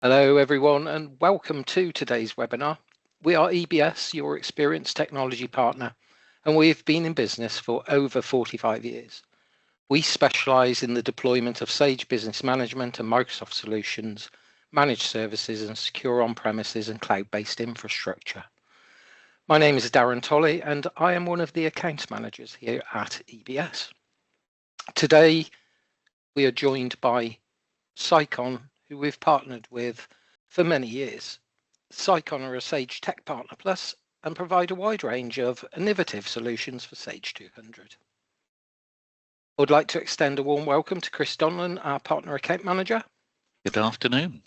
Hello everyone and welcome to today's webinar. We are EBS, your experienced technology partner, and we've been in business for over 45 years. We specialise in the deployment of Sage Business Management and Microsoft solutions, managed services and secure on-premises and cloud-based infrastructure. My name is Darren Tolley and I am one of the account managers here at EBS. Today we are joined by Sicon, who we've partnered with for many years. Sicon are a Sage Tech Partner Plus and provide a wide range of innovative solutions for Sage 200. I would like to extend a warm welcome to Chris Donlan, our Partner Account Manager. Good afternoon.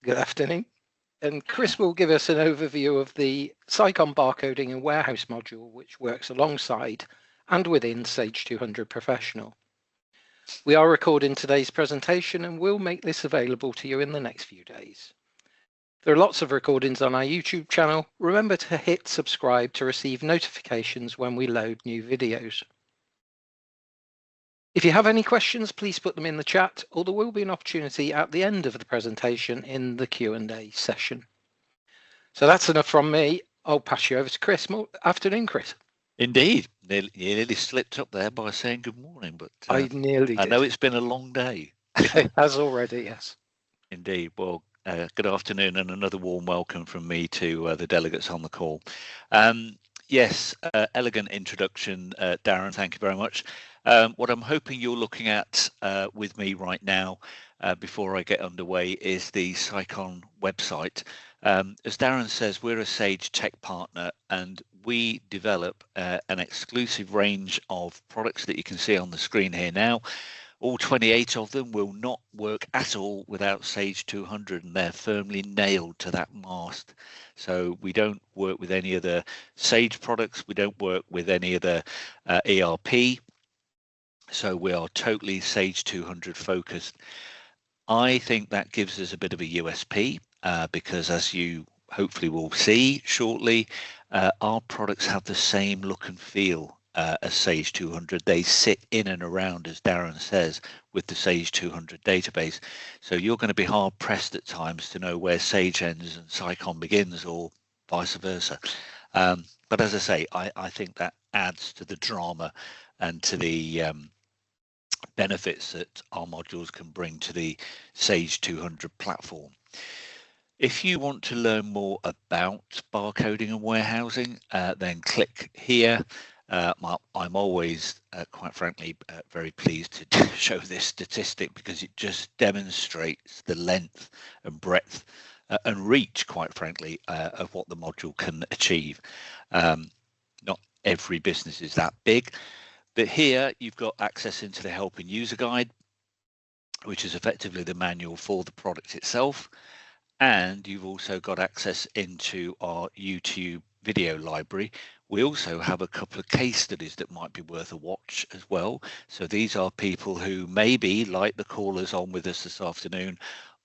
Good afternoon. And Chris will give us an overview of the Sicon Barcoding and Warehouse module, which works alongside and within Sage 200 Professional. We are recording today's presentation and we'll make this available to you in the next few days. There are lots of recordings on our YouTube channel. Remember to hit subscribe to receive notifications when we load new videos. If you have any questions, please put them in the chat, or there will be an opportunity at the end of the presentation in the Q&A session. So that's enough from me. I'll pass you over to Chris. Afternoon, Chris. Indeed, you nearly slipped up there by saying good morning, but I nearly did. I know it's been a long day. It has already, yes. Indeed. Well, good afternoon and another warm welcome from me to the delegates on the call. Yes, elegant introduction, Darren, thank you very much. What I'm hoping you're looking at with me right now before I get underway is the Sicon website. As Darren says, we're a Sage Tech partner and we develop an exclusive range of products that you can see on the screen here now. All 28 of them will not work at all without Sage 200, and they're firmly nailed to that mast. So we don't work with any of the Sage products. We don't work with any of the ERP. So we are totally Sage 200 focused. I think that gives us a bit of a USP because, as you hopefully will see shortly, our products have the same look and feel as Sage 200. They sit in and around, as Darren says, with the Sage 200 database. So you're going to be hard pressed at times to know where Sage ends and Sicon begins, or vice versa. But as I say, I think that adds to the drama and to the benefits that our modules can bring to the Sage 200 platform. If you want to learn more about barcoding and warehousing, then click here. I'm always, quite frankly, very pleased to show this statistic because it just demonstrates the length and breadth and reach, quite frankly, of what the module can achieve. Not every business is that big, but here you've got access into the help and user guide, which is effectively the manual for the product itself. And you've also got access into our YouTube video library. We also have a couple of case studies that might be worth a watch as well. So these are people who maybe, like the callers on with us this afternoon,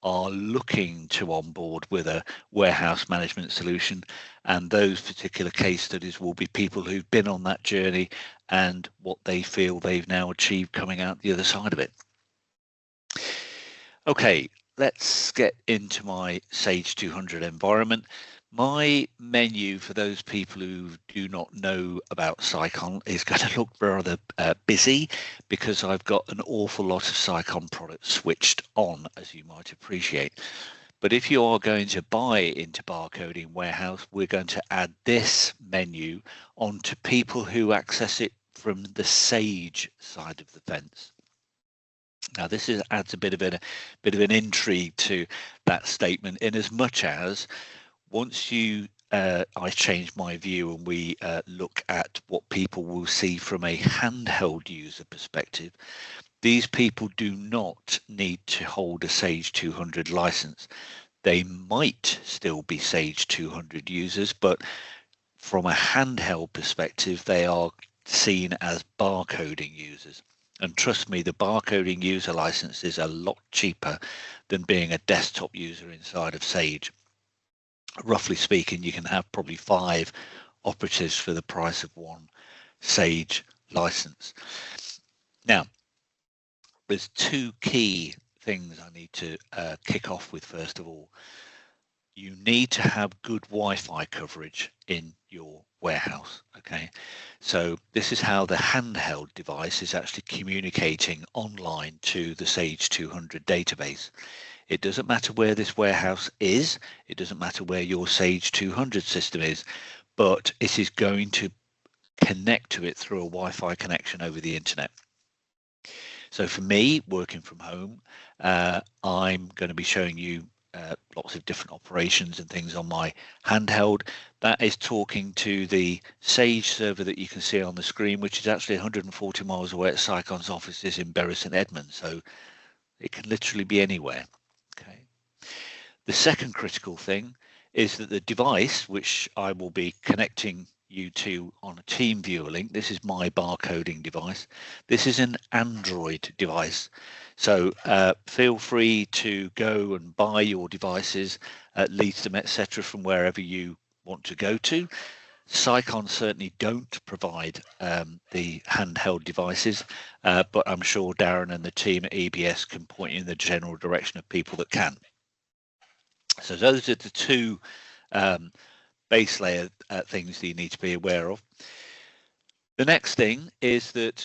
are looking to onboard with a warehouse management solution. And those particular case studies will be people who've been on that journey and what they feel they've now achieved coming out the other side of it. Okay, let's get into my Sage 200 environment. My menu, for those people who do not know about Sicon, is going to look rather busy because I've got an awful lot of Sicon products switched on, as you might appreciate. But if you are going to buy into Barcoding Warehouse, we're going to add this menu onto people who access it from the Sage side of the fence. Now, this adds a bit of an intrigue to that statement, in as much as once I change my view and we look at what people will see from a handheld user perspective, these people do not need to hold a Sage 200 license. They might still be Sage 200 users, but from a handheld perspective, they are seen as barcoding users. And trust me, the barcoding user license is a lot cheaper than being a desktop user inside of Sage. Roughly speaking, you can have probably 5 operatives for the price of 1 Sage license. Now, there's 2 key things I need to kick off with. First of all, you need to have good Wi-Fi coverage in your warehouse. Okay, so this is how the handheld device is actually communicating online to the Sage 200 database. It doesn't matter where this warehouse is, it doesn't matter where your Sage 200 system is, but it is going to connect to it through a Wi-Fi connection over the internet. So for me, working from home, I'm going to be showing you lots of different operations and things on my handheld. That is talking to the Sage server that you can see on the screen, which is actually 140 miles away at Sicon's offices in Bury St Edmunds. So it can literally be anywhere. Okay. The second critical thing is that the device, which I will be connecting you to on a team viewer link, this is my barcoding device. This is an Android device. So feel free to go and buy your devices, lease them, etc. from wherever you want to go to. Sicon certainly don't provide the handheld devices, but I'm sure Darren and the team at EBS can point you in the general direction of people that can. So those are the two base layer things that you need to be aware of. The next thing is that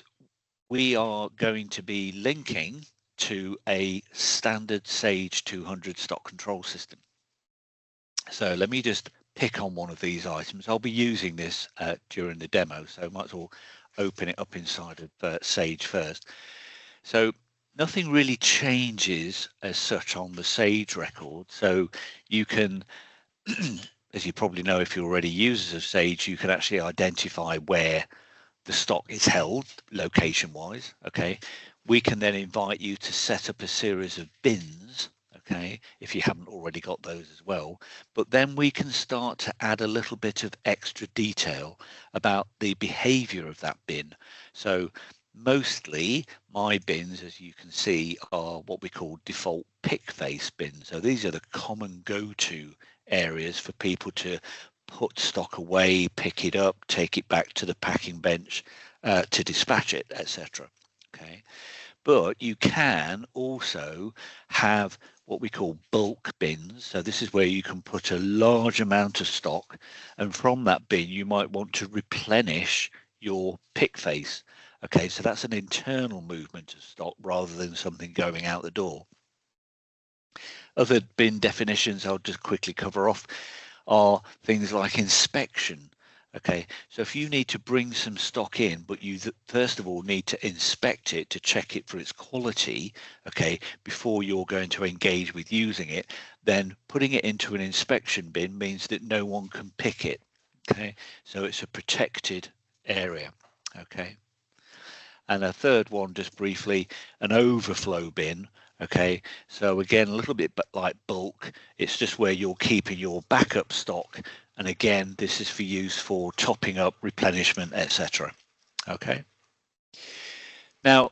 we are going to be linking to a standard Sage 200 stock control system. So let me just pick on one of these items. I'll be using this during the demo, so I might as well open it up inside of Sage first. So nothing really changes as such on the Sage record. So you can, as you probably know, if you're already users of Sage, you can actually identify where the stock is held location wise. Okay, we can then invite you to set up a series of bins, okay, if you haven't already got those as well. But then we can start to add a little bit of extra detail about the behavior of that bin. So mostly my bins, as you can see, are what we call default pick face bins. So these are the common go-to areas for people to put stock away, pick it up, take it back to the packing bench to dispatch it, etc. Okay, but you can also have what we call bulk bins. So this is where you can put a large amount of stock, and from that bin you might want to replenish your pick face. Okay, so that's an internal movement of stock rather than something going out the door. Other bin definitions I'll just quickly cover off are things like inspection. Okay, so if you need to bring some stock in, but you first of all need to inspect it to check it for its quality, okay, before you're going to engage with using it, then putting it into an inspection bin means that no one can pick it. Okay, so it's a protected area. Okay, and a third one, just briefly, an overflow bin. Okay, so again, a little bit like bulk, it's just where you're keeping your backup stock, and again, this is for use for topping up, replenishment, etc. Okay, now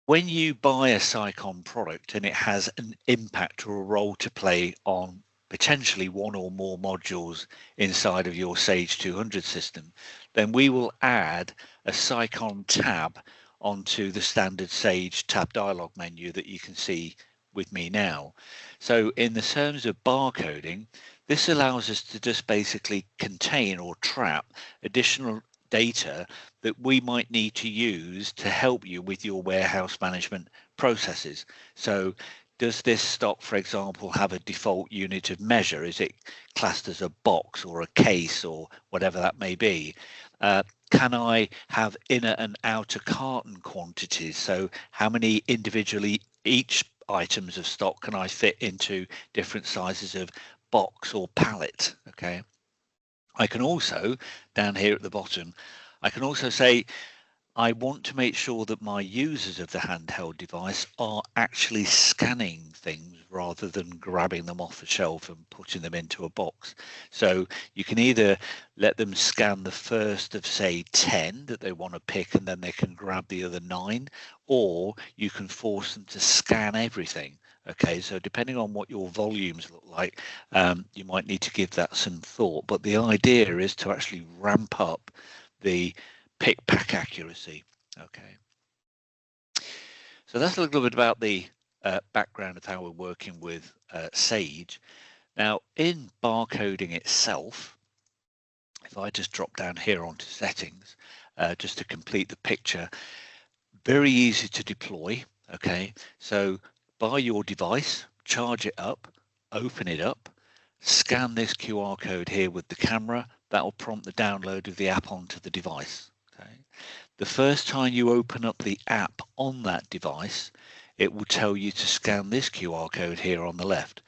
when you buy a Sicon product and it has an impact or a role to play on potentially one or more modules inside of your Sage 200 system, then we will add a Sicon tab onto the standard Sage tab dialog menu that you can see with me now. So in the terms of barcoding, this allows us to just basically contain or trap additional data that we might need to use to help you with your warehouse management processes. So does this stock, for example, have a default unit of measure? Is it classed as a box or a case or whatever that may be? Can I have inner and outer carton quantities? So how many individually each items of stock can I fit into different sizes of box or pallet? Okay. I can also, down here at the bottom, I can also say, I want to make sure that my users of the handheld device are actually scanning things rather than grabbing them off the shelf and putting them into a box. So you can either let them scan the first of, say, 10 that they want to pick, and then they can grab the other 9, or you can force them to scan everything. Okay, so depending on what your volumes look like, you might need to give that some thought. But the idea is to actually ramp up the pick pack accuracy. Okay, so that's a little bit about the background of how we're working with Sage. Now, in barcoding itself, if I just drop down here onto settings, just to complete the picture, very easy to deploy. Okay, so buy your device, charge it up, open it up, scan this QR code here with the camera. That will prompt the download of the app onto the device. Okay, the first time you open up the app on that device, it will tell you to scan this QR code here on the left.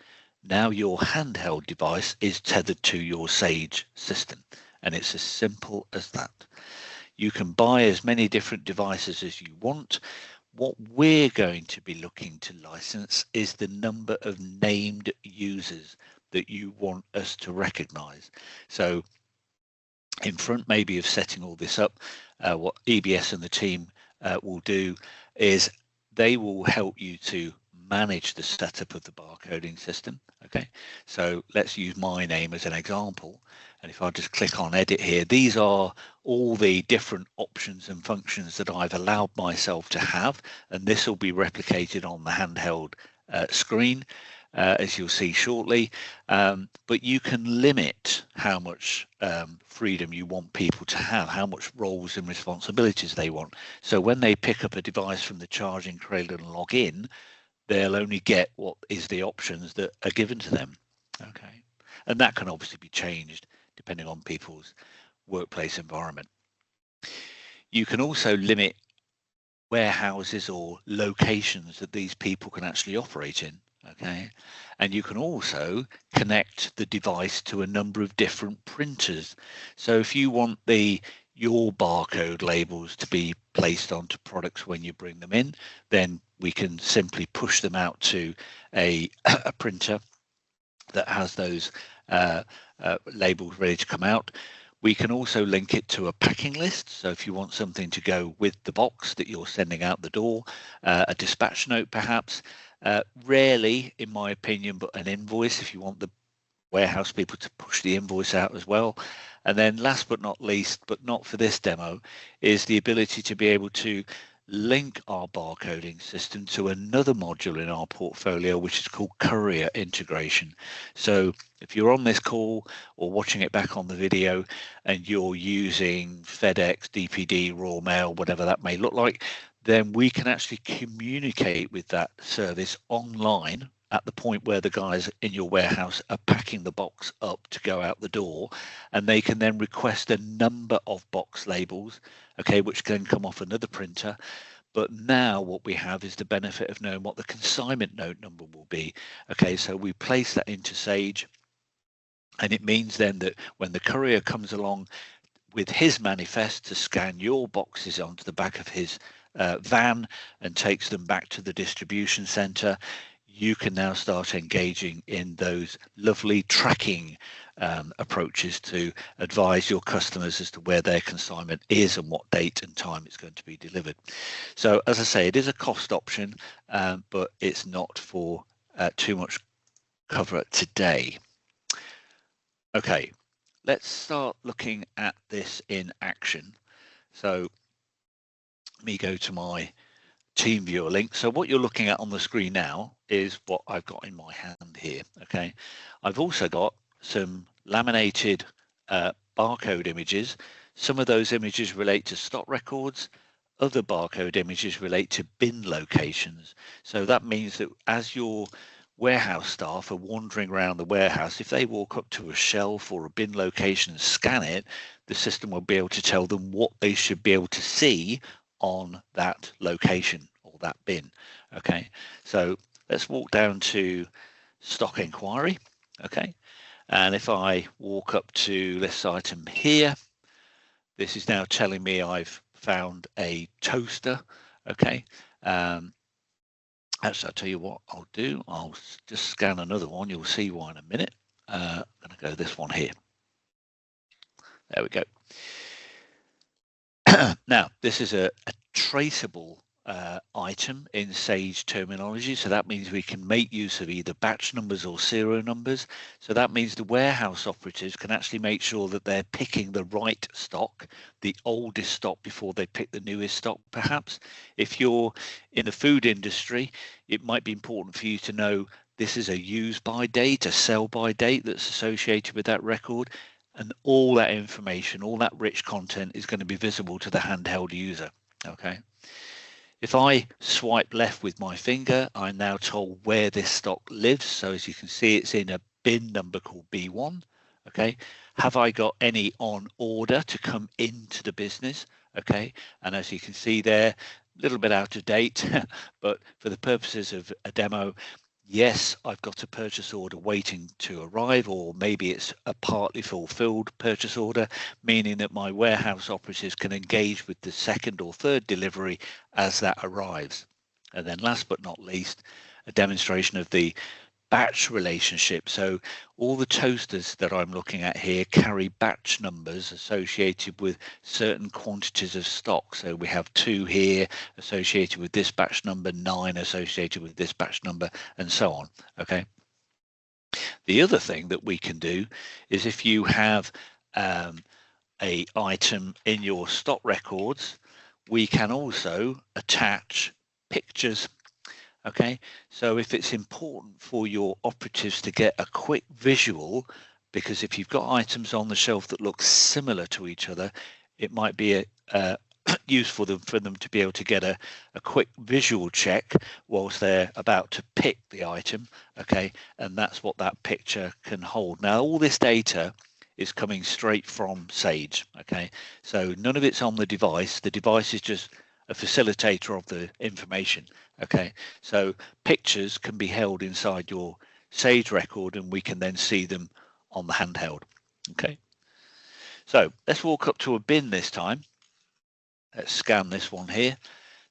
Now your handheld device is tethered to your Sage system, and it's as simple as that. You can buy as many different devices as you want. What we're going to be looking to license is the number of named users that you want us to recognize. So in front maybe of setting all this up, what EBS and the team will do is they will help you to manage the setup of the barcoding system. Okay, so let's use my name as an example, and if I just click on edit here, these are all the different options and functions that I've allowed myself to have, and this will be replicated on the handheld screen, as you'll see shortly. But you can limit how much freedom you want people to have, how much roles and responsibilities they want. So when they pick up a device from the charging cradle and log in, they'll only get what is the options that are given to them. Okay, and that can obviously be changed depending on people's workplace environment. You can also limit warehouses or locations that these people can actually operate in. Okay, and you can also connect the device to a number of different printers. So if you want your barcode labels to be placed onto products when you bring them in, then we can simply push them out to a printer that has those labels ready to come out. We can also link it to a packing list. So if you want something to go with the box that you're sending out the door, a dispatch note perhaps, rarely, in my opinion, but an invoice if you want the warehouse people to push the invoice out as well. And then last but not least, but not for this demo, is the ability to be able to link our barcoding system to another module in our portfolio, which is called courier integration. So if you're on this call or watching it back on the video and you're using FedEx, DPD, Royal Mail, whatever that may look like, then we can actually communicate with that service online at the point where the guys in your warehouse are packing the box up to go out the door, and they can then request a number of box labels, okay, which can come off another printer. But now what we have is the benefit of knowing what the consignment note number will be. Okay, so we place that into Sage, and it means then that when the courier comes along with his manifest to scan your boxes onto the back of his van and takes them back to the distribution center, you can now start engaging in those lovely tracking approaches to advise your customers as to where their consignment is and what date and time it's going to be delivered. So as I say, it is a cost option, but it's not for too much cover today. Okay, let's start looking at this in action. So let me go to my team viewer link. So what you're looking at on the screen now is what I've got in my hand here. Okay, I've also got some laminated barcode images. Some of those images relate to stock records. Other barcode images relate to bin locations. So that means that as your warehouse staff are wandering around the warehouse, if they walk up to a shelf or a bin location and scan it, the system will be able to tell them what they should be able to see on that location or that bin. Okay, so let's walk down to stock inquiry. Okay, and if I walk up to this item here, this is now telling me I've found a toaster. Okay, actually I'll tell you what I'll do. I'll just scan another one. You'll see why in a minute. I'm going to go this one here. There we go. Now, this is a traceable item in Sage terminology. So that means we can make use of either batch numbers or serial numbers. So that means the warehouse operatives can actually make sure that they're picking the right stock, the oldest stock before they pick the newest stock, perhaps. If you're in the food industry, it might be important for you to know this is a use by date, a sell by date that's associated with that record. And all that information, all that rich content is going to be visible to the handheld user. Okay. If I swipe left with my finger, I'm now told where this stock lives. So as you can see, it's in a bin number called B1. Okay. Have I got any on order to come into the business? Okay. And as you can see there, a little bit out of date, but for the purposes of a demo, yes, I've got a purchase order waiting to arrive, or maybe it's a partly fulfilled purchase order, meaning that my warehouse operatives can engage with the second or third delivery as that arrives. And then last but not least, a demonstration of the batch relationship. So all the toasters that I'm looking at here carry batch numbers associated with certain quantities of stock. So we have 2 here associated with this batch number, 9 associated with this batch number, and so on. Okay. The other thing that we can do is if you have a item in your stock records, we can also attach pictures. Okay, so if it's important for your operatives to get a quick visual, because if you've got items on the shelf that look similar to each other, it might be useful for them to be able to get a quick visual check whilst they're about to pick the item. Okay, and that's what that picture can hold. Now, all this data is coming straight from Sage. Okay, so none of it's on the device. The device is just a facilitator of the information. Okay, so pictures can be held inside your Sage record and we can then see them on the handheld. Okay, so let's walk up to a bin this time. Let's scan this one here.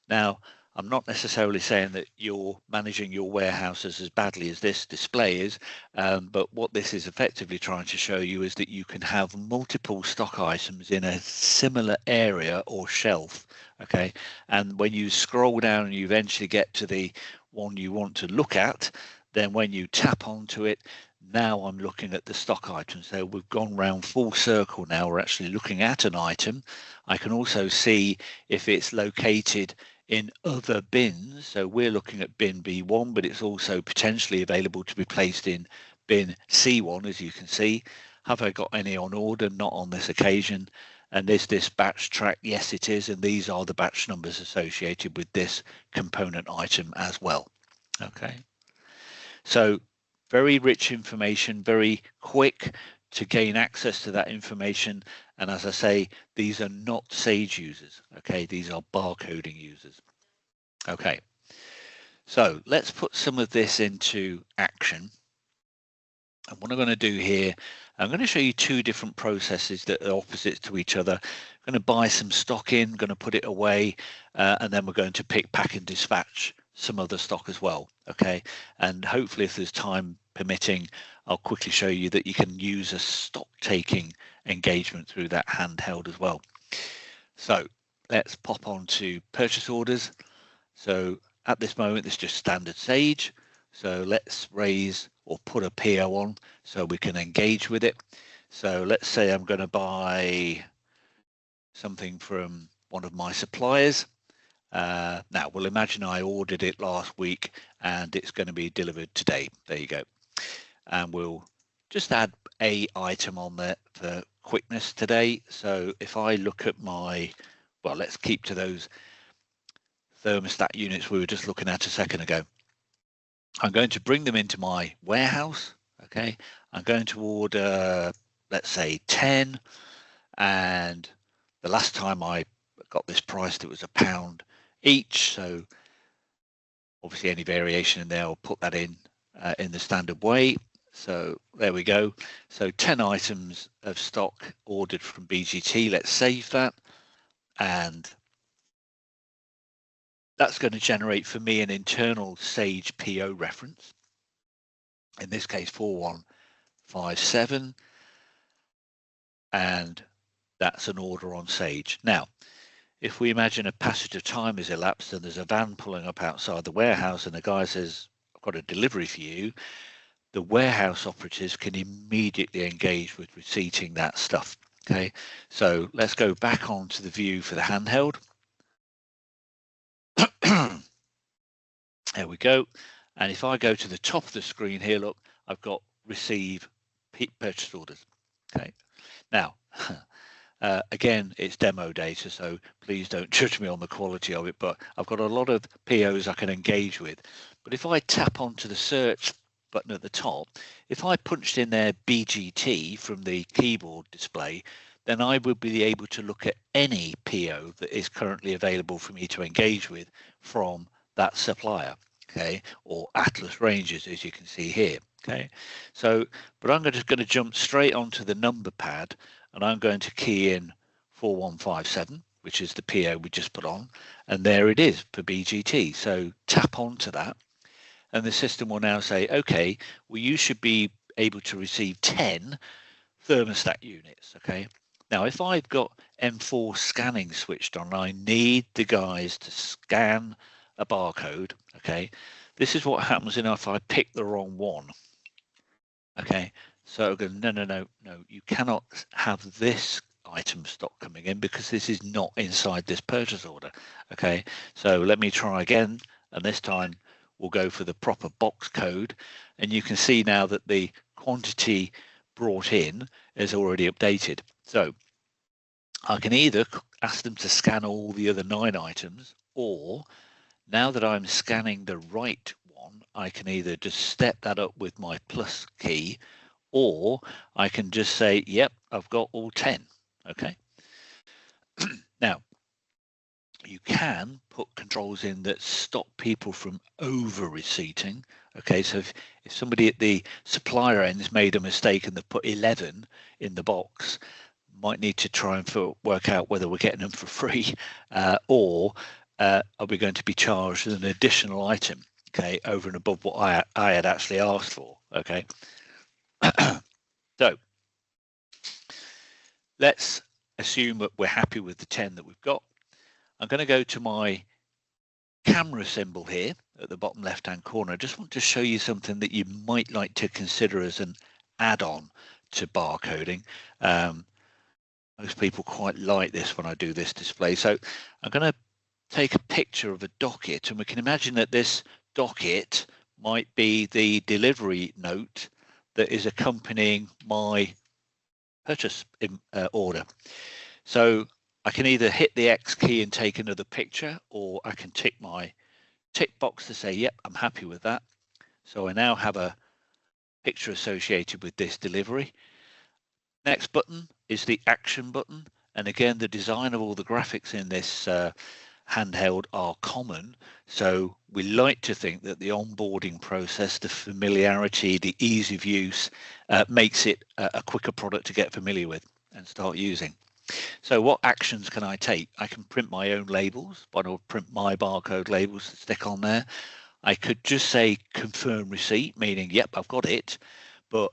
Now, I'm not necessarily saying that you're managing your warehouses as badly as this display is, but what this is effectively trying to show you is that you can have multiple stock items in a similar area or shelf. Okay, and when you scroll down and you eventually get to the one you want to look at, then when you tap onto it, now I'm looking at the stock item. So we've gone round full circle now. We're actually looking at an item. I can also see if it's located in other bins. So we're looking at bin B1, but it's also potentially available to be placed in bin C1, as you can see. Have I got any on order? Not on this occasion. And is this batch track? Yes, it is. And these are the batch numbers associated with this component item as well. Okay. So very rich information, very quick to gain access to that information. And as I say, these are not Sage users. Okay, these are barcoding users. Okay, so let's put some of this into action. And what I'm going to do here, I'm going to show you 2 different processes that are opposite to each other. I'm going to buy some stock in, going to put it away, and then we're going to pick, pack and dispatch some other stock as well. Okay, and hopefully if there's time permitting, I'll quickly show you that you can use a stock taking engagement through that handheld as well. So let's pop on to purchase orders. So at this moment, it's just standard Sage. So let's raise or put a PO on so we can engage with it. So let's say I'm going to buy something from one of my suppliers. Now we'll imagine I ordered it last week and it's going to be delivered today. There you go. And we'll just add a item on there for quickness today. So if I look at my, well, let's keep to those thermostat units we were just looking at a second ago. I'm going to bring them into my warehouse. Okay, I'm going to order, let's say 10, and the last time I got this priced, it was £1 each. So obviously any variation in there, I'll put that in the standard way. So there we go. So 10 items of stock ordered from BGT. Let's save that, and that's going to generate for me an internal Sage PO reference. In this case, 4157, and that's an order on Sage. Now, if we imagine a passage of time has elapsed and there's a van pulling up outside the warehouse and the guy says, I've got a delivery for you, the warehouse operatives can immediately engage with receipting that stuff. Okay, so let's go back onto the view for the handheld. There we go. And if I go to the top of the screen here, look, I've got receive purchase orders. Okay, now again, it's demo data, so please don't judge me on the quality of it, but I've got a lot of POs I can engage with. But if I tap onto the search button at the top, if I punched in there BGT from the keyboard display, then I would be able to look at any PO that is currently available for me to engage with from that supplier, okay, or Atlas ranges, as you can see here. Okay, so but I'm just going to jump straight onto the number pad, and I'm going to key in 4157, which is the PO we just put on, and there it is for BGT. So tap onto that, and the system will now say, okay, well, you should be able to receive 10 thermostat units. Okay, now if I've got M4 scanning switched on, I need the guys to scan a barcode. Okay, this is what happens if I pick the wrong one. Okay, so go, no, you cannot have this item stock coming in because this is not inside this purchase order. Okay, so let me try again, and this time we'll go for the proper box code, and you can see now that the quantity brought in is already updated. So I can either ask them to scan all the other 9 items, or now that I'm scanning the right one, I can either just step that up with my plus key, or I can just say, yep, I've got all 10. Okay. Now, you can put controls in that stop people from over receipting. Okay, so if somebody at the supplier end has made a mistake and they've put 11 in the box, might need to try and work out whether we're getting them for free, or are we going to be charged an additional item, okay, over and above what I had actually asked for. Okay. So let's assume that we're happy with the 10 that we've got. I'm going to go to my camera symbol here at the bottom left hand corner. I just want to show you something that you might like to consider as an add-on to barcoding. Most people quite like this when I do this display. So I'm going to take a picture of a docket, and we can imagine that this docket might be the delivery note that is accompanying my purchase order. So I can either hit the X key and take another picture, or I can tick my tick box to say, yep, I'm happy with that. So I now have a picture associated with this delivery. Next button is the action button. And again, the design of all the graphics in this handheld are common. So we like to think that the onboarding process, the familiarity, the ease of use makes it a quicker product to get familiar with and start using. So what actions can I take? I can print my own labels, but I'll print my barcode labels to stick on there. I could just say confirm receipt, meaning, yep, I've got it, but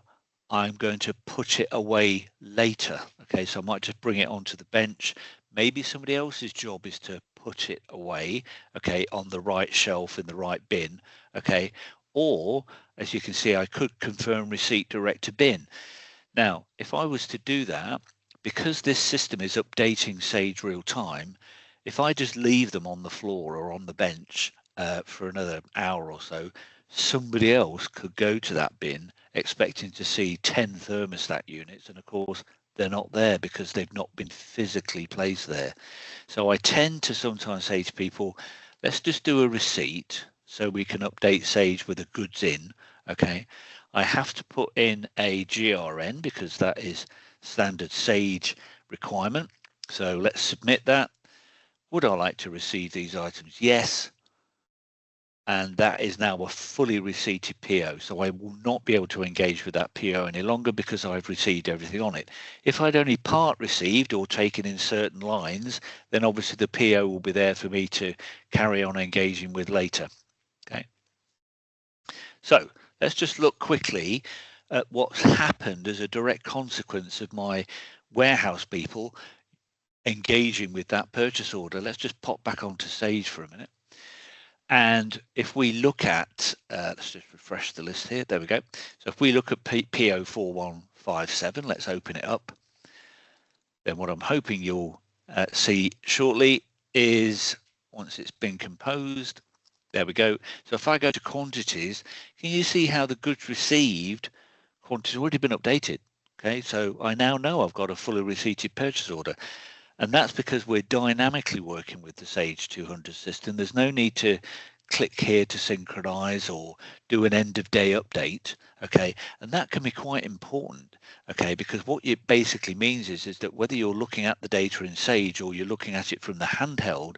I'm going to put it away later. Okay, so I might just bring it onto the bench. Maybe somebody else's job is to put it away, okay, on the right shelf in the right bin, okay, or as you can see, I could confirm receipt direct to bin. Now, if I was to do that, because this system is updating Sage real time, if I just leave them on the floor or on the bench for another hour or so, somebody else could go to that bin expecting to see 10 thermostat units, and of course they're not there because they've not been physically placed there. So I tend to sometimes say to people, let's just do a receipt so we can update Sage with the goods in. Okay, I have to put in a GRN because that is standard Sage requirement. So let's submit that. Would I like to receive these items? Yes. And that is now a fully receipted PO. So I will not be able to engage with that PO any longer because I've received everything on it. If I'd only part received or taken in certain lines, then obviously the PO will be there for me to carry on engaging with later. Okay. So let's just look quickly at what's happened as a direct consequence of my warehouse people engaging with that purchase order. Let's just pop back onto Sage for a minute. And if we look at, let's just refresh the list here. There we go. So if we look at PO4157, let's open it up. Then what I'm hoping you'll see shortly is, once it's been composed, there we go. So if I go to quantities, can you see how the goods received quantity has already been updated? Okay, so I now know I've got a fully receipted purchase order. And that's because we're dynamically working with the Sage 200 system. There's no need to click here to synchronize or do an end of day update. Okay, and that can be quite important. Okay, because what it basically means is that whether you're looking at the data in Sage or you're looking at it from the handheld,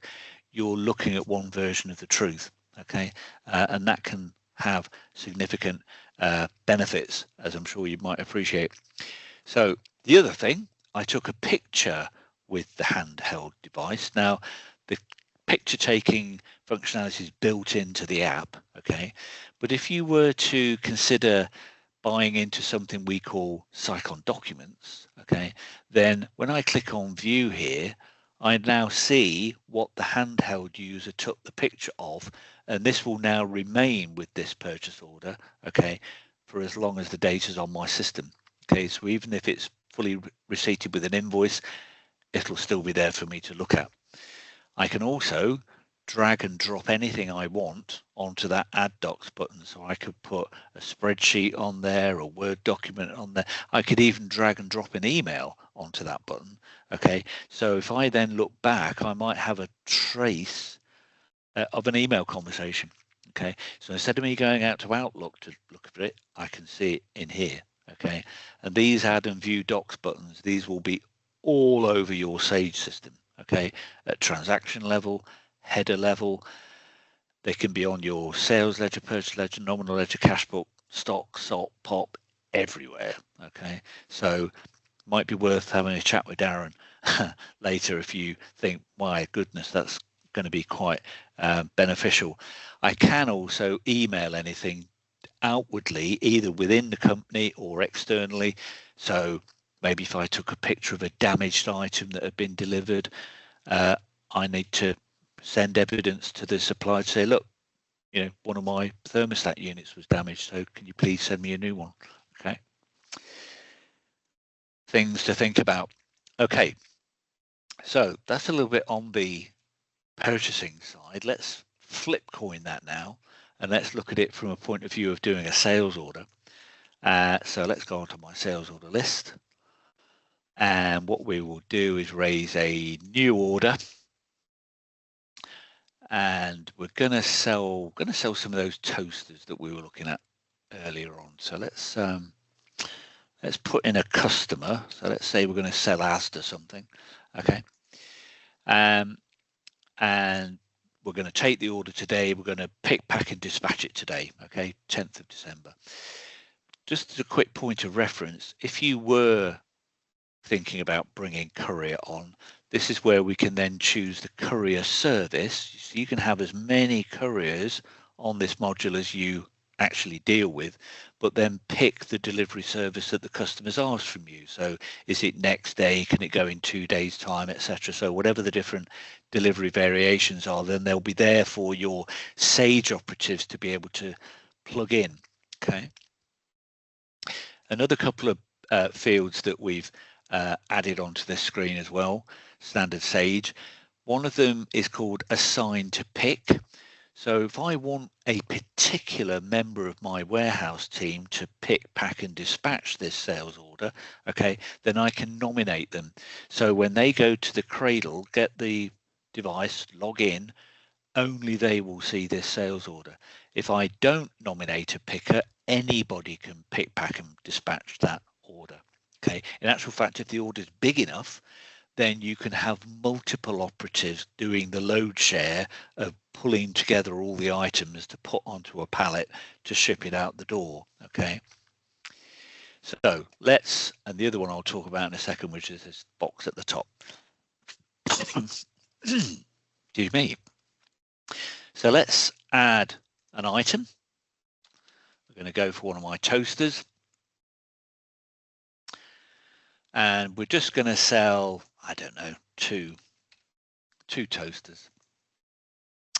you're looking at one version of the truth. Okay, and that can have significant benefits, as I'm sure you might appreciate. So the other thing, I took a picture with the handheld device. Now, the picture taking functionality is built into the app, okay? But if you were to consider buying into something we call Sicon documents, okay, then when I click on view here, I now see what the handheld user took the picture of, and this will now remain with this purchase order, okay, for as long as the data's on my system. Okay, so even if it's fully receipted with an invoice, it'll still be there for me to look at. I can also drag and drop anything I want onto that add docs button. So I could put a spreadsheet on there, a Word document on there. I could even drag and drop an email onto that button. Okay, so if I then look back, I might have a trace of an email conversation. Okay, so instead of me going out to Outlook to look at it, I can see it in here. Okay, and these add and view docs buttons, these will be all over your Sage system. Okay, at transaction level, header level, they can be on your sales ledger, purchase ledger, nominal ledger, cash book, stock, SOP, POP, everywhere. Okay, so might be worth having a chat with Darren later if you think, my goodness, that's going to be quite beneficial. I can also email anything outwardly, either within the company or externally. So maybe if I took a picture of a damaged item that had been delivered, I need to send evidence to the supplier to say, look, you know, one of my thermostat units was damaged, so can you please send me a new one? Okay. Things to think about. Okay, so that's a little bit on the purchasing side. Let's flip coin that now, and let's look at it from a point of view of doing a sales order. So let's go onto my sales order list, and what we will do is raise a new order, and we're going to sell some of those toasters that we were looking at earlier on. So let's put in a customer. So let's say we're going to sell Asda something. Okay, and we're going to take the order today. We're going to pick, pack, and dispatch it today. Okay, 10th of December. Just as a quick point of reference, if you were thinking about bringing courier on, this is where we can then choose the courier service. So you can have as many couriers on this module as you actually deal with, but then pick the delivery service that the customers ask from you. So is it next day? Can it go in 2 days time, etc.? So whatever the different delivery variations are, then they'll be there for your Sage operatives to be able to plug in. Okay. Another couple of fields that we've added onto this screen as well, standard Sage. One of them is called assign to pick. So if I want a particular member of my warehouse team to pick, pack, and dispatch this sales order, okay, then I can nominate them. So when they go to the cradle, get the device, log in, only they will see this sales order. If I don't nominate a picker, anybody can pick, pack, and dispatch that order. Okay. In actual fact, if the order is big enough, then you can have multiple operatives doing the load share of pulling together all the items to put onto a pallet to ship it out the door. Okay. So let's, and the other one I'll talk about in a second, which is this box at the top. Excuse me. So let's add an item. We're going to go for one of my toasters. And we're just going to sell, I don't know, two toasters.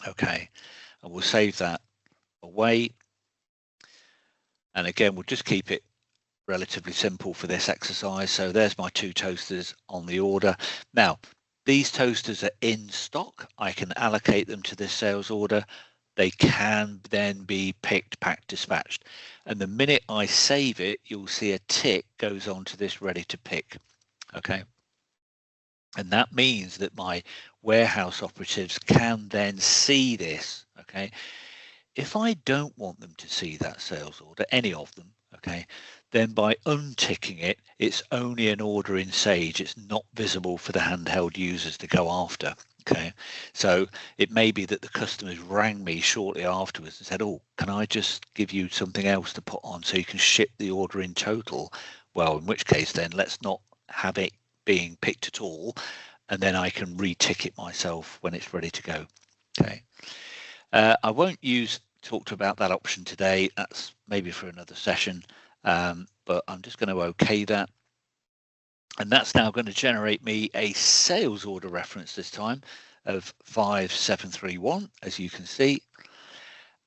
Okay, and we'll save that away. And again, we'll just keep it relatively simple for this exercise. So there's my 2 toasters on the order. Now, these toasters are in stock. I can allocate them to this sales order. They can then be picked, packed, dispatched. And the minute I save it, you'll see a tick goes on to this ready to pick. Okay. And that means that my warehouse operatives can then see this. Okay. If I don't want them to see that sales order, any of them, okay, then by unticking it, it's only an order in Sage. It's not visible for the handheld users to go after. Okay, so it may be that the customers rang me shortly afterwards and said, oh, can I just give you something else to put on so you can ship the order in total? Well, in which case then let's not have it being picked at all, and then I can retick it myself when it's ready to go. Okay. I won't talk about that option today. That's maybe for another session, but I'm just going to OK that. And that's now going to generate me a sales order reference this time of 5731, as you can see.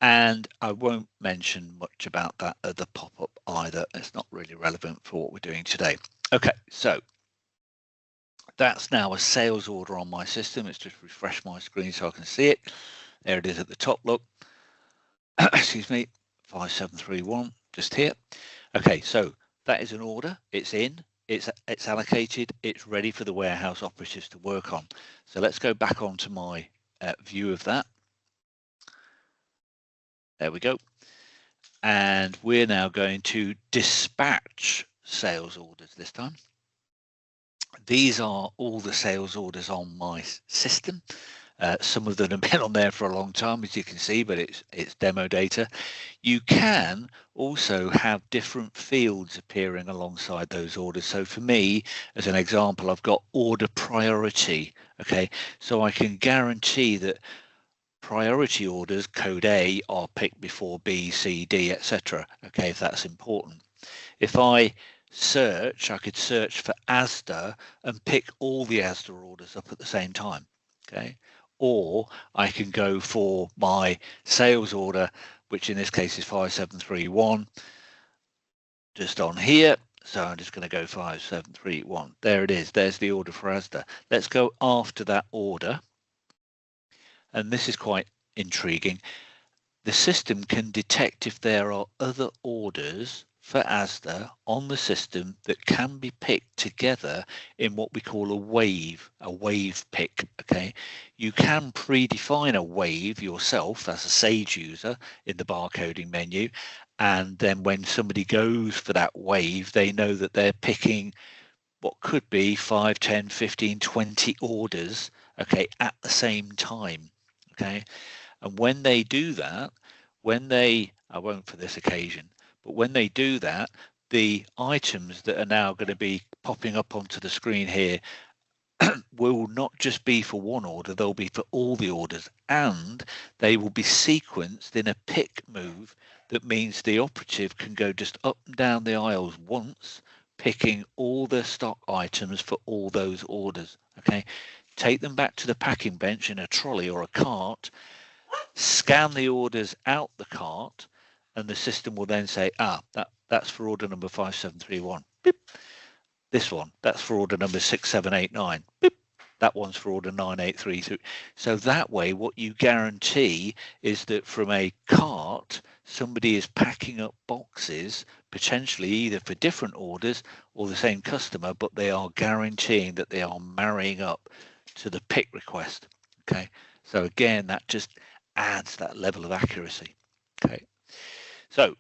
And I won't mention much about that at the pop-up either. It's not really relevant for what we're doing today. OK, so that's now a sales order on my system. Let's just refresh my screen so I can see it. There it is at the top, look. Excuse me, 5731, just here. Okay, so that is an order. It's in, it's allocated, it's ready for the warehouse operatives to work on. So let's go back onto my view of that. There we go. And we're now going to dispatch sales orders this time. These are all the sales orders on my system. Some of them have been on there for a long time, as you can see, but it's demo data. You can also have different fields appearing alongside those orders. So for me, as an example, I've got order priority. Okay, so I can guarantee that priority orders, code A, are picked before B, C, D, etc. Okay, if that's important. If I search, I could search for Asda and pick all the Asda orders up at the same time. Okay. Or I can go for my sales order, which in this case is 5731, just on here. So I'm just going to go 5731. There it is. There's the order for Asda. Let's go after that order. And this is quite intriguing. The system can detect if there are other orders for Asda on the system that can be picked together in what we call a wave pick. Okay, you can predefine a wave yourself as a Sage user in the barcoding menu, and then when somebody goes for that wave, they know that they're picking what could be 5, 10, 15, 20 orders, okay, at the same time. Okay, and when they do that, I won't for this occasion, but when they do that, the items that are now going to be popping up onto the screen here will not just be for one order, they'll be for all the orders, and they will be sequenced in a pick move that means the operative can go just up and down the aisles once, picking all the stock items for all those orders. Okay, take them back to the packing bench in a trolley or a cart, scan the orders out the cart, and the system will then say, that's for order number 5731. Beep. This one, that's for order number 6789. Beep. That one's for order 9833. So that way, what you guarantee is that from a cart, somebody is packing up boxes, potentially either for different orders or the same customer, but they are guaranteeing that they are marrying up to the pick request. Okay, so again, that just adds that level of accuracy. Okay, so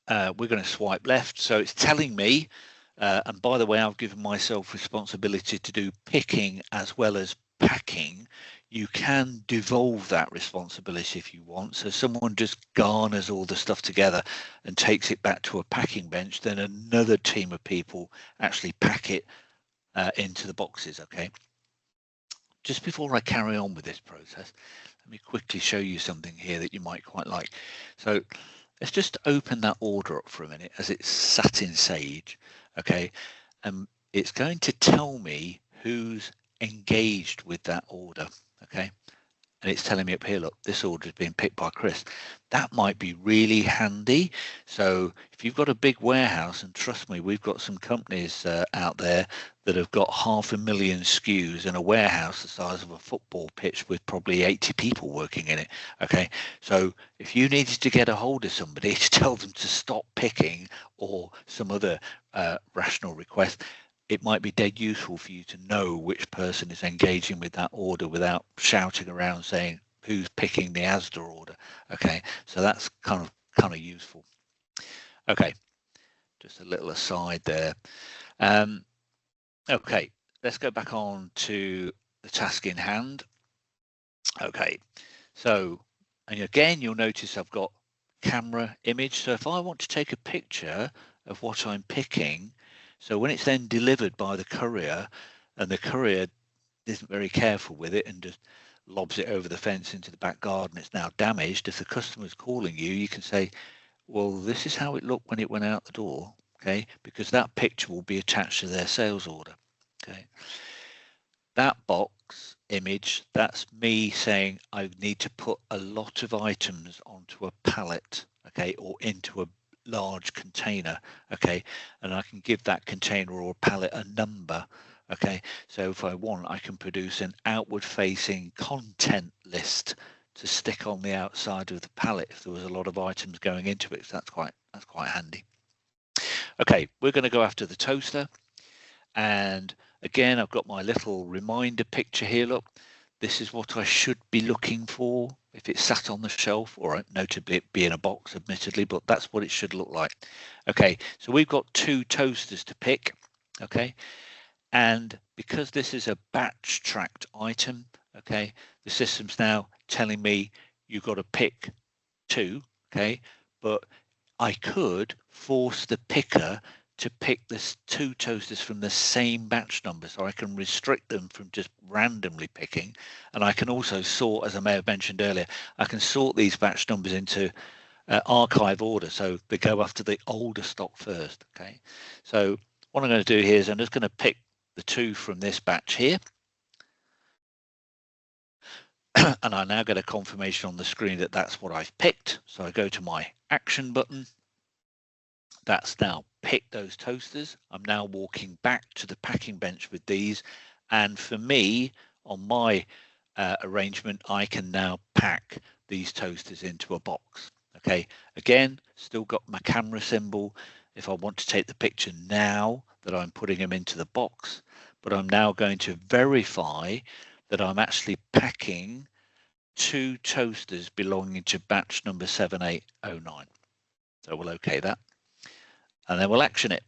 we're going to swipe left. So it's telling me, and by the way, I've given myself responsibility to do picking as well as packing. You can devolve that responsibility if you want. So someone just garners all the stuff together and takes it back to a packing bench, then another team of people actually pack it into the boxes. Okay. Just before I carry on with this process, let me quickly show you something here that you might quite like. So let's just open that order up for a minute as it's sat in Sage. Okay, and it's going to tell me whose engaged with that order, okay? And it's telling me up here, look, this order has been picked by Chris. That might be really handy. So if you've got a big warehouse, and trust me, we've got some companies out there that have got 500,000 SKUs in a warehouse the size of a football pitch with probably 80 people working in it. Okay, so if you needed to get a hold of somebody to tell them to stop picking or some other rational request, it might be dead useful for you to know which person is engaging with that order without shouting around saying who's picking the Asda order. Okay, so that's kind of useful. Okay, just a little aside there. Okay, let's go back on to the task in hand. Okay, so, and again, you'll notice I've got camera image. So if I want to take a picture of what I'm picking, so when it's then delivered by the courier, and the courier isn't very careful with it and just lobs it over the fence into the back garden, it's now damaged. If the customer's calling you, you can say, well, this is how it looked when it went out the door, okay? Because that picture will be attached to their sales order, okay? That box image, that's me saying I need to put a lot of items onto a pallet, okay, or into a large container, okay, and I can give that container or pallet a number, okay. So if I want, I can produce an outward facing content list to stick on the outside of the pallet if there was a lot of items going into it. So that's quite handy. Okay, we're going to go after the toaster, and again, I've got my little reminder picture here. Look, this is what I should be looking for if it's sat on the shelf, or notably it be in a box, admittedly, but that's what it should look like. Okay, so we've got 2 toasters to pick, okay, and because this is a batch tracked item, okay, the system's now telling me you've got to pick 2, okay, but I could force the picker to pick this 2 toasters from the same batch number, so I can restrict them from just randomly picking. And I can also sort, as I may have mentioned earlier, I can sort these batch numbers into archive order, so they go after the older stock first. Okay, so what I'm going to do here is I'm just going to pick the 2 from this batch here, and I now get a confirmation on the screen that that's what I've picked. So I go to my action button. That's now picked those toasters. I'm now walking back to the packing bench with these, and for me, on my arrangement, I can now pack these toasters into a box. Okay, again, still got my camera symbol if I want to take the picture now that I'm putting them into the box, but I'm now going to verify that I'm actually packing 2 toasters belonging to batch number 7809. So we'll okay that, and then we'll action it.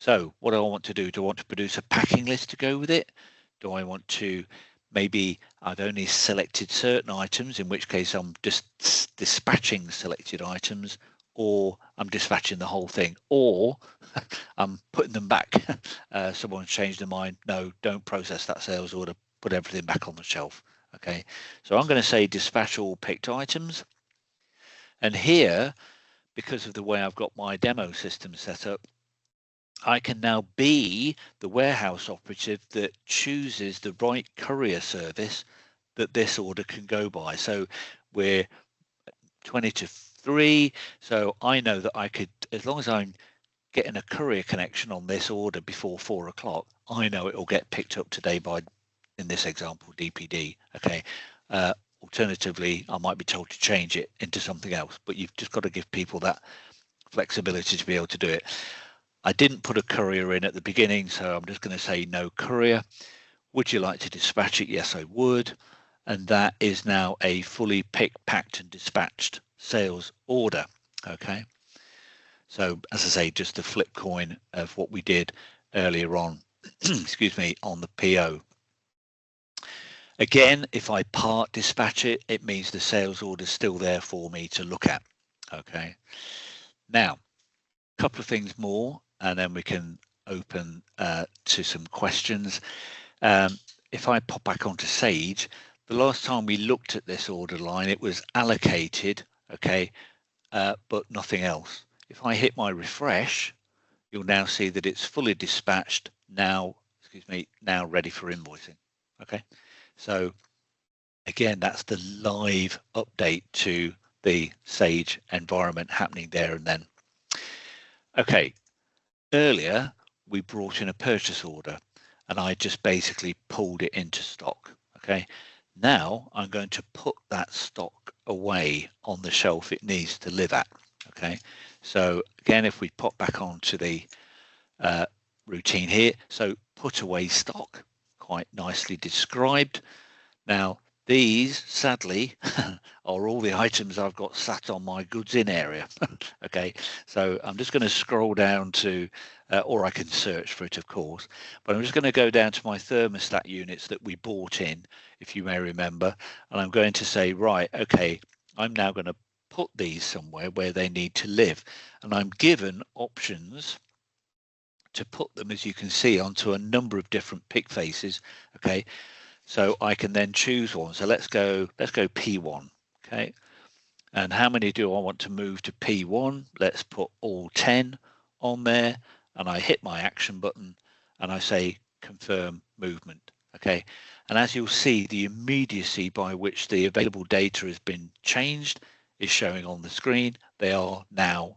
So what do I want to do? Do I want to produce a packing list to go with it? Do I want to, maybe I've only selected certain items, in which case I'm just dispatching selected items, or I'm dispatching the whole thing, or I'm putting them back. Someone's changed their mind. No, don't process that sales order. Put everything back on the shelf. Okay, so I'm going to say dispatch all picked items. And here, because of the way I've got my demo system set up, I can now be the warehouse operative that chooses the right courier service that this order can go by. So we're 20 to 3. So I know that I could, as long as I'm getting a courier connection on this order before 4 o'clock, I know it will get picked up today by, in this example, DPD. Okay. Alternatively, I might be told to change it into something else, but you've just got to give people that flexibility to be able to do it. I didn't put a courier in at the beginning, so I'm just going to say no courier. Would you like to dispatch it? Yes, I would. And that is now a fully picked, packed and dispatched sales order. Okay. So as I say, just a flip coin of what we did earlier on, excuse me, on the PO. Again, if I part dispatch it, it means the sales order is still there for me to look at. Okay. Now, a couple of things more, and then we can open to some questions. If I pop back onto Sage, the last time we looked at this order line, it was allocated, okay, but nothing else. If I hit my refresh, you'll now see that it's fully dispatched now, now ready for invoicing. Okay, so again, that's the live update to the Sage environment happening there and then. Okay, earlier we brought in a purchase order and I just basically pulled it into stock. Okay, now I'm going to put that stock away on the shelf it needs to live at. Okay, so again, if we pop back onto the routine here, so put away stock, quite nicely described. Now these sadly are all the items I've got sat on my goods in area. Okay, so I'm just going to scroll down to or I can search for it, of course, but I'm just going to go down to my thermostat units that we bought in, if you may remember, and I'm going to say, right, okay, I'm now going to put these somewhere where they need to live, and I'm given options to put them, as you can see, onto a number of different pick faces. Okay, so I can then choose one. So let's go P1. Okay, and how many do I want to move to P1? Let's put all 10 on there, and I hit my action button and I say confirm movement. Okay, and as you'll see, the immediacy by which the available data has been changed is showing on the screen. They are now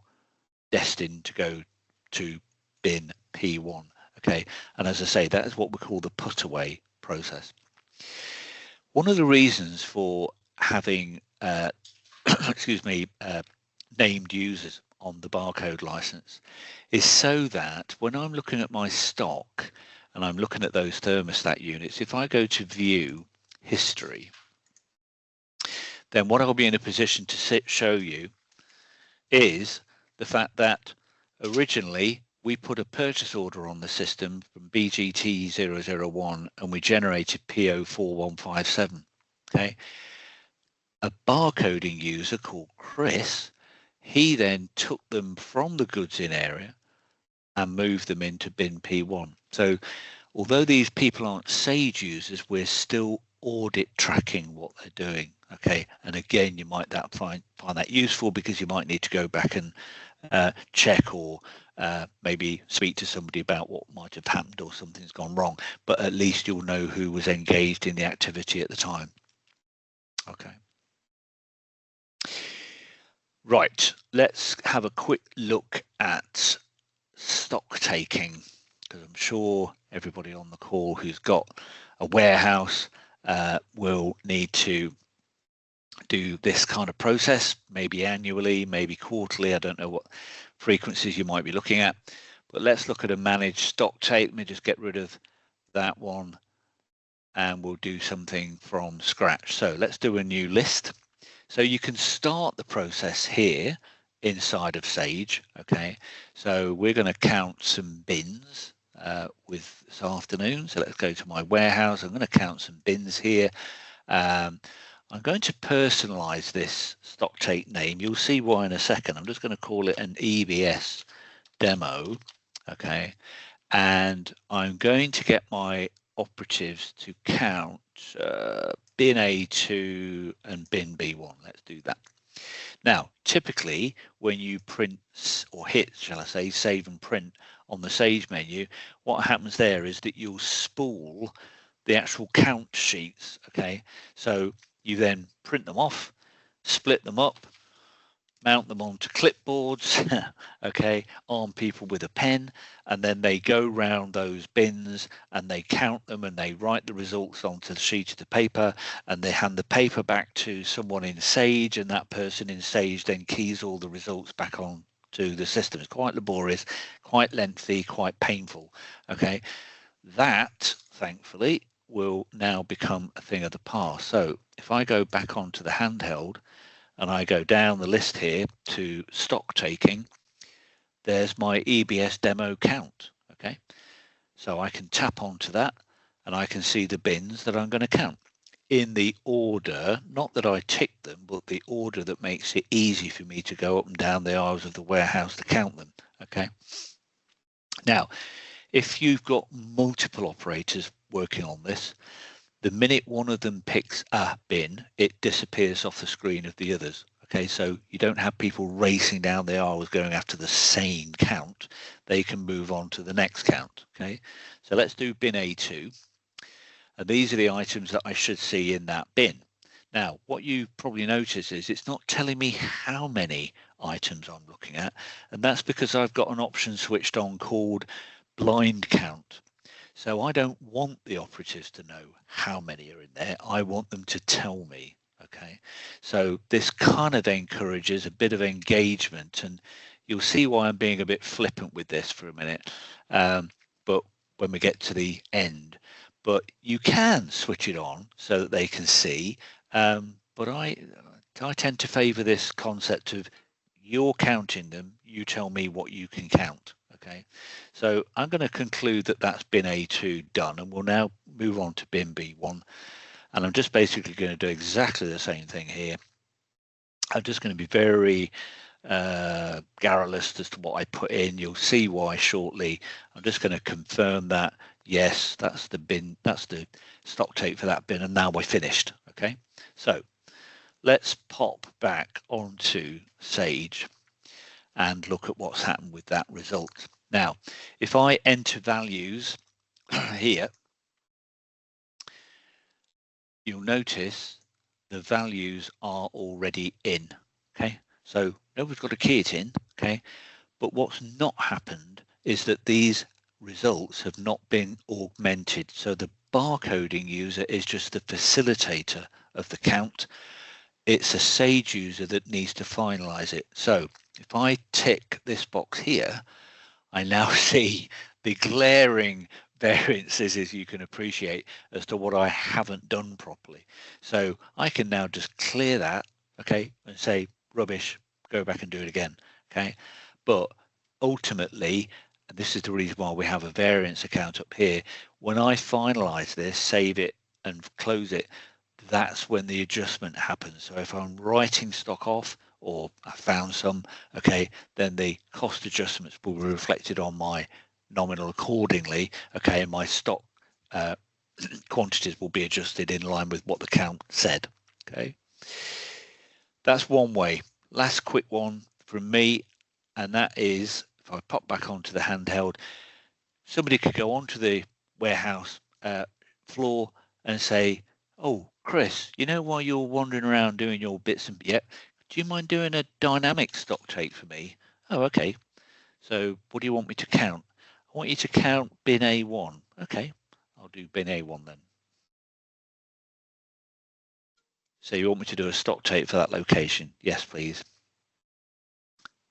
destined to go to bin P1. Okay, and as I say, that is what we call the put away process. One of the reasons for having named users on the barcode license is so that when I'm looking at my stock and I'm looking at those thermostat units, if I go to view history, then what I'll be in a position to show you is the fact that originally we put a purchase order on the system from BGT001 and we generated PO4157. Okay, a barcoding user called Chris, he then took them from the goods in area and moved them into bin P1. So although these people aren't Sage users, we're still audit tracking what they're doing. Okay, and again, you might find that useful because you might need to go back and check or maybe speak to somebody about what might have happened or something's gone wrong, but at least you'll know who was engaged in the activity at the time. Okay. Right, let's have a quick look at stock taking, because I'm sure everybody on the call who's got a warehouse will need to do this kind of process, maybe annually, maybe quarterly. I don't know what frequencies you might be looking at, but let's look at a managed stock take. Let me just get rid of that one and we'll do something from scratch. So let's do a new list. So you can start the process here inside of Sage. Okay, so we're going to count some bins with this afternoon. So let's go to my warehouse. I'm going to count some bins here. I'm going to personalize this stock take name. You'll see why in a second. I'm just going to call it an EBS demo. Okay, and I'm going to get my operatives to count bin A2 and bin B1. Let's do that. Now, typically when you print or hit, shall I say, save and print on the Sage menu, what happens there is that you'll spool the actual count sheets. Okay, so you then print them off, split them up, mount them onto clipboards, okay, arm people with a pen, and then they go round those bins and they count them and they write the results onto the sheet of the paper and they hand the paper back to someone in Sage, and that person in Sage then keys all the results back on to the system. It's quite laborious, quite lengthy, quite painful. Okay, that thankfully will now become a thing of the past. So if I go back onto the handheld and I go down the list here to stock taking, there's my EBS demo count. Okay, so I can tap onto that and I can see the bins that I'm going to count in the order, not that I tick them, but the order that makes it easy for me to go up and down the aisles of the warehouse to count them. Okay, now if you've got multiple operators working on this, the minute one of them picks a bin, it disappears off the screen of the others. Okay, so you don't have people racing down the aisles going after the same count. They can move on to the next count. Okay, so let's do bin A2. And these are the items that I should see in that bin. Now, what you probably notice is it's not telling me how many items I'm looking at, and that's because I've got an option switched on called blind count. So I don't want the operatives to know how many are in there. I want them to tell me. Okay, so this kind of encourages a bit of engagement, and you'll see why I'm being a bit flippant with this for a minute. But when we get to the end, but you can switch it on so that they can see. But I tend to favour this concept of you're counting them, you tell me what you can count. Okay, so I'm going to conclude that that's bin A2 done, and we'll now move on to bin B1. And I'm just basically going to do exactly the same thing here. I'm just going to be very garrulous as to what I put in. You'll see why shortly. I'm just going to confirm that, yes, that's the bin, that's the stock take for that bin, and now we're finished. Okay, so let's pop back onto Sage and look at what's happened with that result. Now, if I enter values here, you'll notice the values are already in. Okay, so nobody's got to key it in. Okay, but what's not happened is that these results have not been augmented. So the barcoding user is just the facilitator of the count. It's a Sage user that needs to finalize it. So if I tick this box here, I now see the glaring variances, as you can appreciate, as to what I haven't done properly. So I can now just clear that, okay, and say rubbish, go back and do it again. Okay, but ultimately, and this is the reason why we have a variance account up here, when I finalize this, save it and close it, that's when the adjustment happens. So if I'm writing stock off, or I found some, okay, then the cost adjustments will be reflected on my nominal accordingly, okay, and my stock quantities will be adjusted in line with what the count said. Okay, that's one way. Last quick one from me, and that is, if I pop back onto the handheld, somebody could go onto the warehouse floor and say, oh, Chris, you know, while you're wandering around doing your bits and do you mind doing a dynamic stock take for me? Oh, okay. So what do you want me to count? I want you to count bin A1. Okay, I'll do bin A1 then. So you want me to do a stock take for that location? Yes, please.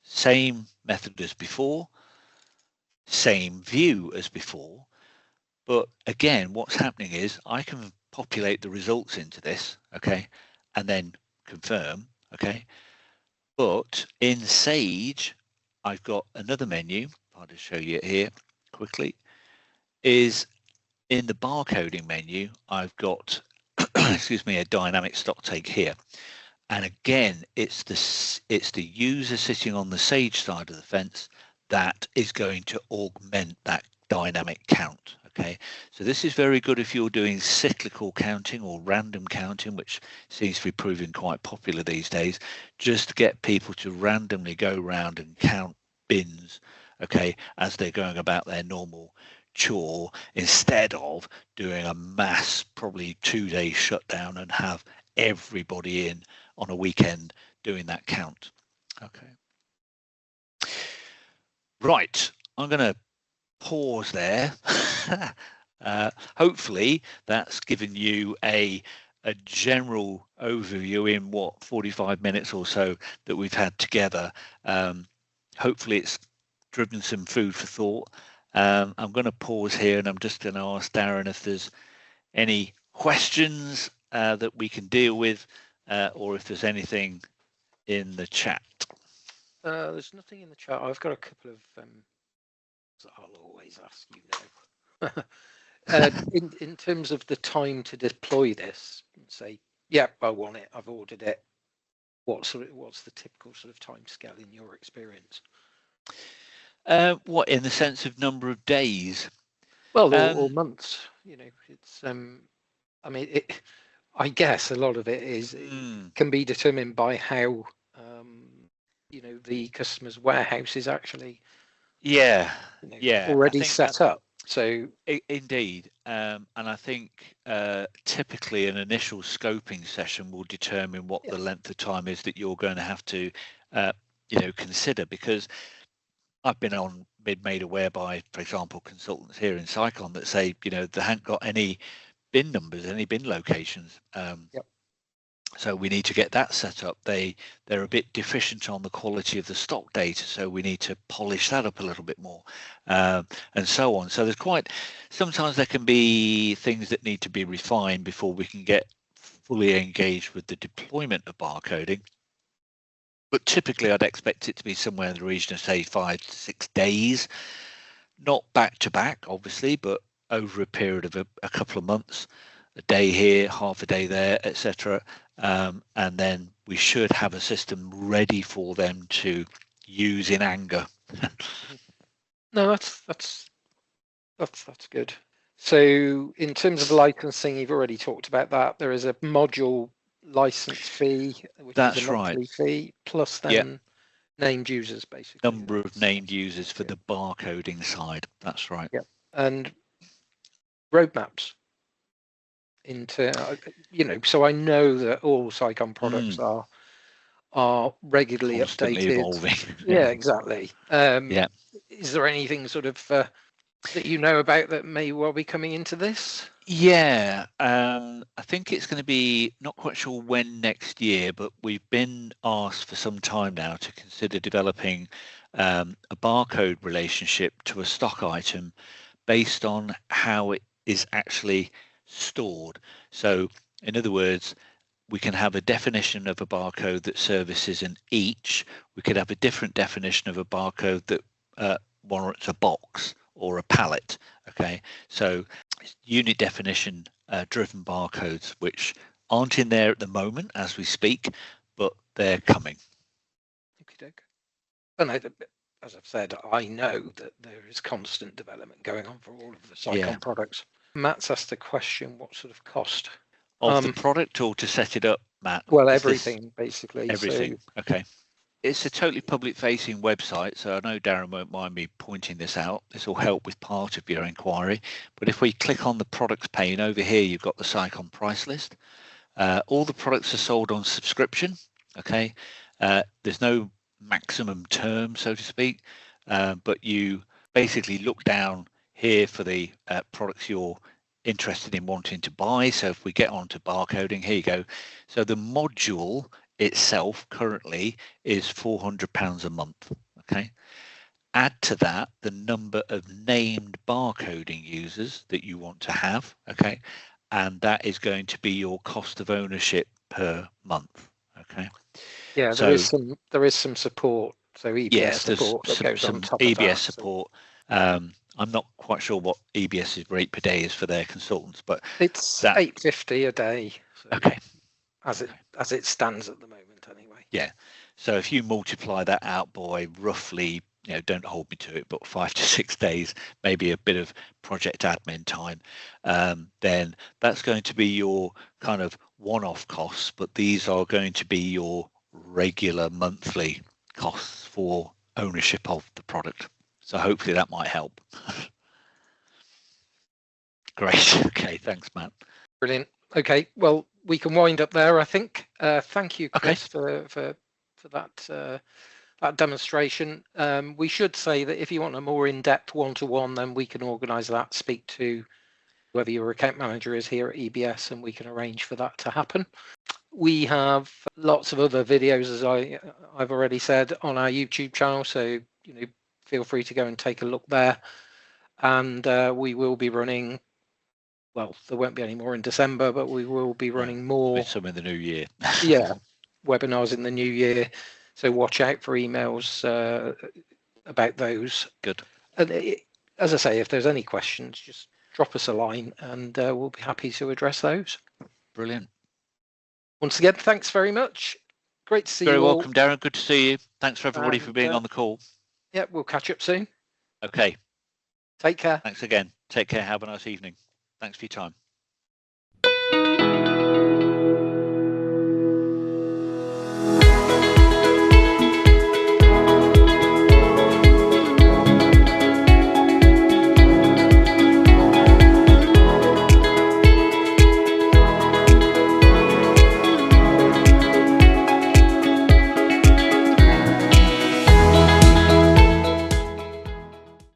Same method as before, same view as before. But again, what's happening is I can populate the results into this, okay, and then confirm, okay. But in Sage, I've got another menu. I'll just show you it here quickly. Is in the barcoding menu, I've got, excuse me, a dynamic stock take here. And again, it's the user sitting on the Sage side of the fence that is going to augment that dynamic count. Okay, so this is very good if you're doing cyclical counting or random counting, which seems to be proving quite popular these days, just to get people to randomly go around and count bins, okay, as they're going about their normal chore, instead of doing a mass, probably 2-day shutdown and have everybody in on a weekend doing that count. Okay. Right, I'm going to pause there. Hopefully that's given you a general overview in what 45 minutes or so that we've had together. Hopefully it's driven some food for thought. I'm going to pause here and I'm just going to ask Darren if there's any questions that we can deal with, or if there's anything in the chat. There's nothing in the chat. I've got a couple of I'll always ask you now. In terms of the time to deploy this, say, yeah, I want it, I've ordered it. What's the typical sort of time scale in your experience? What, in the sense of number of days? Well, or months. You know, it's I mean, I guess a lot of it is can be determined by how the customer's warehouse is actually yeah, already set up. So indeed, and I think typically an initial scoping session will determine what the length of time is that you're going to have to consider, because I've been made aware by, for example, consultants here in Sicon that say they haven't got any bin numbers, any bin locations. So we need to get that set up. They're a bit deficient on the quality of the stock data, so we need to polish that up a little bit more, and so on. So sometimes there can be things that need to be refined before we can get fully engaged with the deployment of barcoding. But typically I'd expect it to be somewhere in the region of, say, 5 to 6 days, not back to back, obviously, but over a period of a couple of months, a day here, half a day there, etc. And then we should have a system ready for them to use in anger. No, that's good. So in terms of licensing, you've already talked about that. There is a module license fee, which is a monthly fee, plus then named users, basically. Number of named users for the barcoding side. That's right. Yeah, and roadmaps into so I know that all Sicon products are regularly constantly updated. Evolving. Yeah, exactly. Is there anything sort of that you know about that may well be coming into this? Yeah, I think it's going to be, not quite sure when next year, but we've been asked for some time now to consider developing a barcode relationship to a stock item based on how it is actually stored. So in other words, we can have a definition of a barcode that services an each. We could have a different definition of a barcode that warrants a box or a pallet. Okay, so unit definition driven barcodes, which aren't in there at the moment as we speak, but they're coming. Okay, and as I've said, I know that there is constant development going on for all of the Sicon products. Matt's asked a question: what sort of cost of the product, or to set it up, Matt? Well, everything basically. Everything. So, okay. It's a totally public-facing website, so I know Darren won't mind me pointing this out. This will help with part of your inquiry. But if we click on the products pane over here, you've got the Sicon price list. All the products are sold on subscription. Okay, there's no maximum term, so to speak, but you basically look down here for the products you're interested in wanting to buy. So if we get on to barcoding, here you go. So the module itself currently is £400 a month. Okay, add to that the number of named barcoding users that you want to have. Okay, and that is going to be your cost of ownership per month. Okay, yeah, so there is some support. So EBS support that goes on top of that. EBS support. I'm not quite sure what EBS's rate per day is for their consultants, but it's £8.50 a day. So okay, as it stands at the moment, anyway. Yeah. So if you multiply that out by roughly, don't hold me to it, but 5 to 6 days, maybe a bit of project admin time, then that's going to be your kind of one-off costs. But these are going to be your regular monthly costs for ownership of the product. So hopefully that might help. Great. Okay. Thanks, Matt. Brilliant. Okay. Well, we can wind up there, I think. Thank you, Chris, for that demonstration. We should say that if you want a more in-depth one-to-one, then we can organise that. Speak to whoever your account manager is here at EBS, and we can arrange for that to happen. We have lots of other videos, as I've already said, on our YouTube channel, so feel free to go and take a look there. And we will be running, well, there won't be any more in December, but we will be running more. Some in the new year. Yeah, webinars in the new year. So watch out for emails about those. Good. And as I say, if there's any questions, just drop us a line and we'll be happy to address those. Brilliant. Once again, thanks very much. Great to see you all. Very welcome, Darren. Good to see you. Thanks for everybody for being on the call. Yeah, we'll catch up soon. Okay. Take care. Thanks again. Take care. Have a nice evening. Thanks for your time.